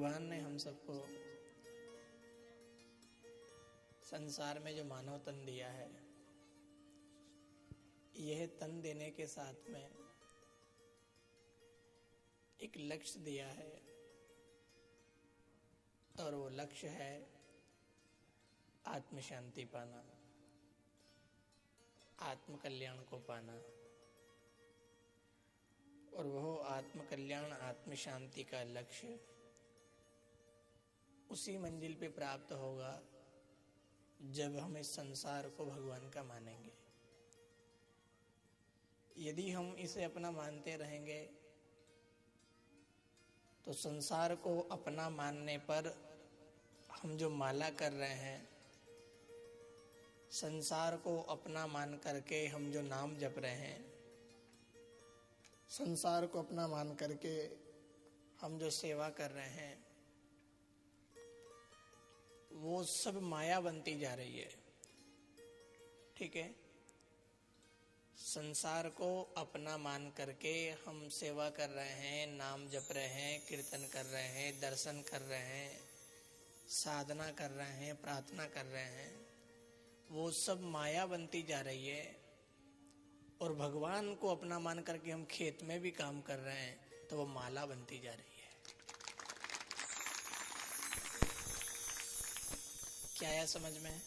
भगवान ने हम सबको संसार में जो मानव तन दिया है, यह तन देने के साथ में एक लक्ष्य दिया है और वो लक्ष्य है आत्म शांति पाना, आत्म कल्याण को पाना। और वह आत्म कल्याण आत्म शांति का लक्ष्य उसी मंजिल पे प्राप्त होगा जब हम इस संसार को भगवान का मानेंगे। यदि हम इसे अपना मानते रहेंगे तो संसार को अपना मानने पर हम जो माला कर रहे हैं, संसार को अपना मान करके हम जो नाम जप रहे हैं, संसार को अपना मान करके हम जो सेवा कर रहे हैं, वो सब माया बनती जा रही है। ठीक है, संसार को अपना मान करके हम सेवा कर रहे हैं, नाम जप रहे हैं, कीर्तन कर रहे हैं, दर्शन कर रहे हैं, साधना कर रहे हैं, प्रार्थना कर रहे हैं, वो सब माया बनती जा रही है। और भगवान को अपना मान करके हम खेत में भी काम कर रहे हैं तो वो माला बनती जा रही है। क्या आया समझ में?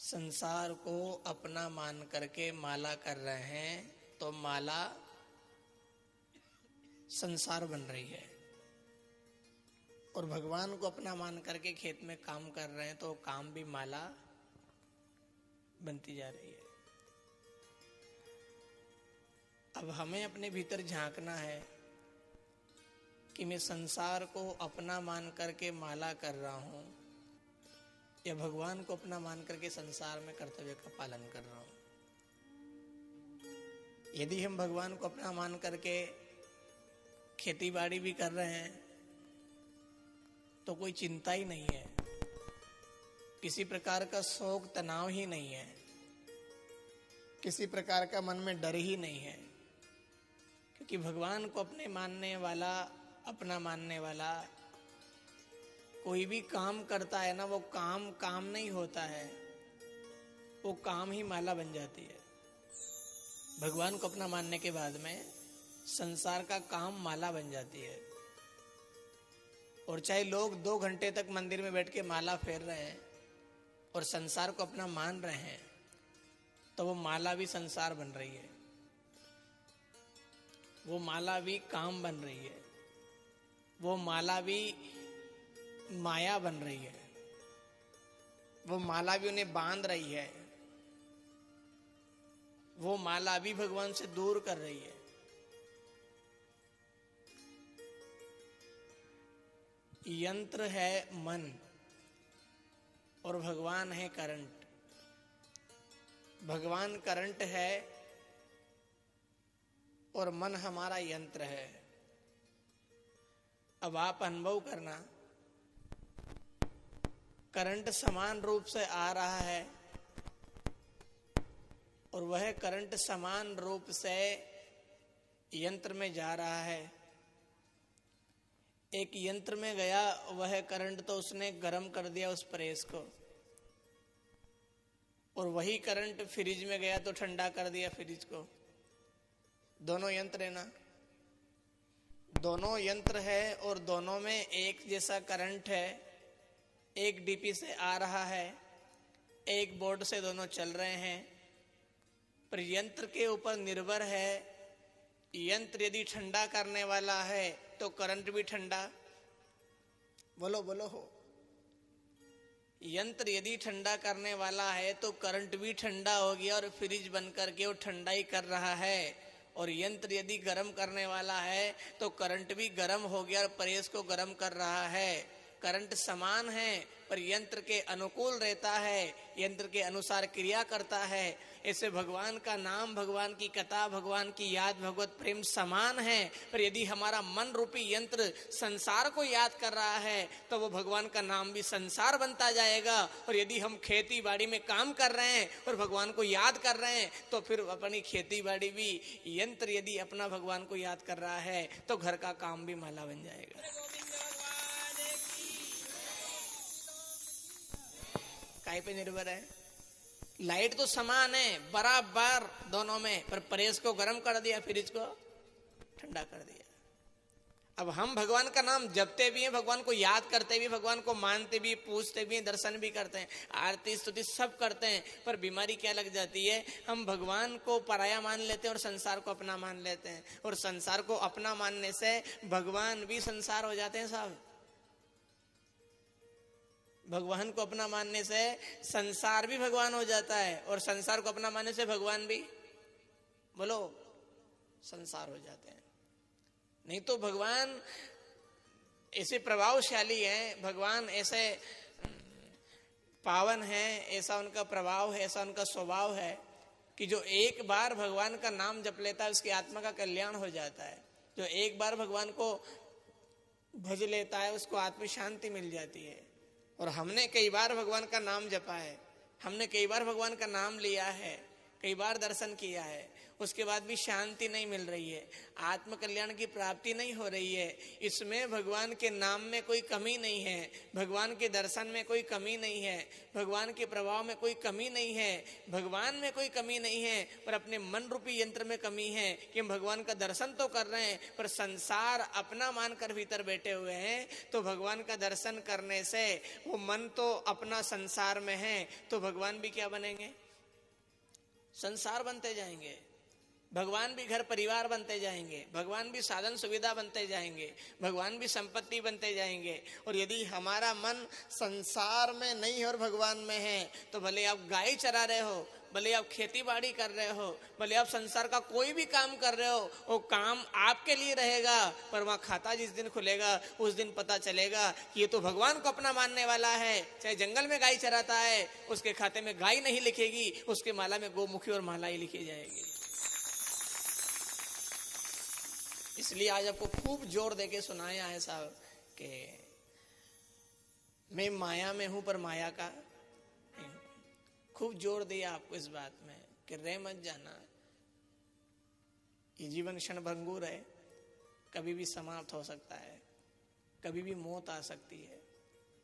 संसार को अपना मान करके माला कर रहे हैं तो माला संसार बन रही है, और भगवान को अपना मान करके खेत में काम कर रहे हैं तो काम भी माला बनती जा रही है। अब हमें अपने भीतर झांकना है कि मैं संसार को अपना मान करके माला कर रहा हूं या भगवान को अपना मान करके संसार में कर्तव्य का पालन कर रहा हूं। यदि हम भगवान को अपना मान करके खेती बाड़ी भी कर रहे हैं तो कोई चिंता ही नहीं है, किसी प्रकार का शोक तनाव ही नहीं है, किसी प्रकार का मन में डर ही नहीं है, क्योंकि भगवान को अपने मानने वाला, अपना मानने वाला कोई भी काम करता है ना, वो काम काम नहीं होता है, वो काम ही माला बन जाती है। भगवान को अपना मानने के बाद में संसार का काम माला बन जाती है। और चाहे लोग 2 घंटे तक मंदिर में बैठ के माला फेर रहे हैं और संसार को अपना मान रहे हैं तो वो माला भी संसार बन रही है, वो माला भी काम बन रही है, वो माला भी माया बन रही है, वो माला भी उन्हें बांध रही है, वो माला भी भगवान से दूर कर रही है। यंत्र है मन और भगवान है करंट। भगवान करंट है और मन हमारा यंत्र है। अब आप अनुभव करना, करंट समान रूप से आ रहा है और वह करंट समान रूप से यंत्र में जा रहा है। एक यंत्र में गया वह करंट तो उसने गर्म कर दिया उस प्रेस को, और वही करंट फ्रिज में गया तो ठंडा कर दिया फ्रिज को। दोनों यंत्र है ना, दोनों यंत्र है और दोनों में एक जैसा करंट है, एक डीपी से आ रहा है, एक बोर्ड से दोनों चल रहे हैं, पर यंत्र के ऊपर निर्भर है। यंत्र यदि ठंडा करने वाला है तो करंट भी ठंडा, बोलो बोलो हो। यंत्र यदि ठंडा करने वाला है तो करंट भी ठंडा हो गया और फ्रिज बन करके वो ठंडा ही कर रहा है। और यंत्र यदि गर्म करने वाला है तो करंट भी गर्म हो गया और प्रेस को गर्म कर रहा है। करंट समान है पर यंत्र के अनुकूल रहता है, यंत्र के अनुसार क्रिया करता है। ऐसे भगवान का नाम, भगवान की कथा, भगवान की याद, भगवत प्रेम समान है। पर यदि हमारा मन रूपी यंत्र संसार को याद कर रहा है तो वो भगवान का नाम भी संसार बनता जाएगा। और यदि हम खेती बाड़ी में काम कर रहे हैं और भगवान को याद कर रहे हैं तो फिर अपनी खेती बाड़ी भी, यंत्र यदि अपना भगवान को याद कर रहा है तो घर का काम भी माला बन जाएगा। काय पे निर्भर है? लाइट तो समान है बराबर दोनों में, पर प्रेस को गर्म कर दिया, फ्रिज को ठंडा कर दिया। अब हम भगवान का नाम जपते भी हैं, भगवान को याद करते भी, भगवान को मानते भी, पूजते भी, दर्शन भी करते हैं, आरती स्तुति सब करते हैं। पर बीमारी क्या लग जाती है? हम भगवान को पराया मान लेते हैं और संसार को अपना मान लेते हैं। और संसार को अपना मानने से भगवान भी संसार हो जाते हैं साहब। भगवान को अपना मानने से संसार भी भगवान हो जाता है और संसार को अपना मानने से भगवान भी, बोलो, संसार हो जाते हैं। नहीं तो भगवान ऐसे प्रभावशाली हैं, भगवान ऐसे पावन हैं, ऐसा उनका प्रभाव है, ऐसा उनका स्वभाव है कि जो एक बार भगवान का नाम जप लेता है उसकी आत्मा का कल्याण हो जाता है। जो एक बार भगवान को भज लेता है उसको आत्म शांति मिल जाती है। और हमने कई बार भगवान का नाम जपा है, हमने कई बार भगवान का नाम लिया है, कई बार दर्शन किया है, उसके बाद भी शांति नहीं मिल रही है, आत्म कल्याण की प्राप्ति नहीं हो रही है। इसमें भगवान के नाम में कोई कमी नहीं है, भगवान के दर्शन में कोई कमी नहीं है, भगवान के प्रभाव में कोई कमी नहीं है, भगवान में कोई कमी नहीं है, पर अपने मन रूपी यंत्र में कमी है कि हम भगवान का दर्शन तो कर रहे हैं पर संसार अपना मानकर भीतर बैठे हुए हैं। तो भगवान का दर्शन करने से वो मन तो अपना संसार में है, तो भगवान भी क्या बनेंगे? संसार बनते जाएंगे। भगवान भी घर परिवार बनते जाएंगे, भगवान भी साधन सुविधा बनते जाएंगे, भगवान भी संपत्ति बनते जाएंगे। और यदि हमारा मन संसार में नहीं और भगवान में है तो भले आप गाय चरा रहे हो, भले आप खेती बाड़ी कर रहे हो, भले आप संसार का कोई भी काम कर रहे हो, वो काम आपके लिए रहेगा, पर वहाँ खाता जिस दिन खुलेगा उस दिन पता चलेगा कि ये तो भगवान को अपना मानने वाला है। चाहे जंगल में गाय चराता है, उसके खाते में गाय नहीं लिखेगी, उसके माला में गोमुखी और माला ही लिखी जाएगी। इसलिए आज आपको खूब जोर देके सुनाया है साहब कि मैं माया में हूं पर माया का, खूब जोर दिया आपको इस बात में कि रह मत जाना, ये जीवन क्षण भंगुर है, कभी भी समाप्त हो सकता है, कभी भी मौत आ सकती है,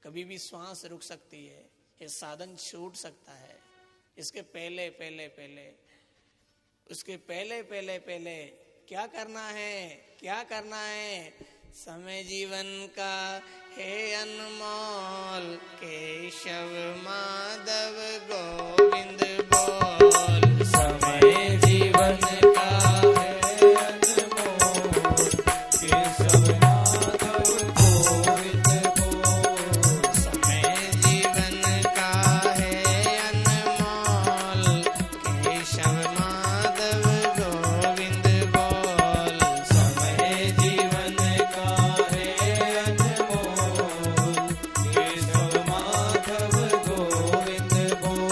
कभी भी श्वास रुक सकती है, ये साधन छूट सकता है। इसके पहले पहले पहले, उसके पहले पहले पहले क्या करना है? क्या करना है? समय जीवन का है अनमोल, केशव माधव गोविंद बोल। समय जीवन का है अनमोल, केशव माधव गोविंद बोल। समय जीवन का है अनमोल, केशव माधव गोविंद बोल। समय जीवन का है अनमोल, केशव माधव गोविंद बोल।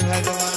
भगवान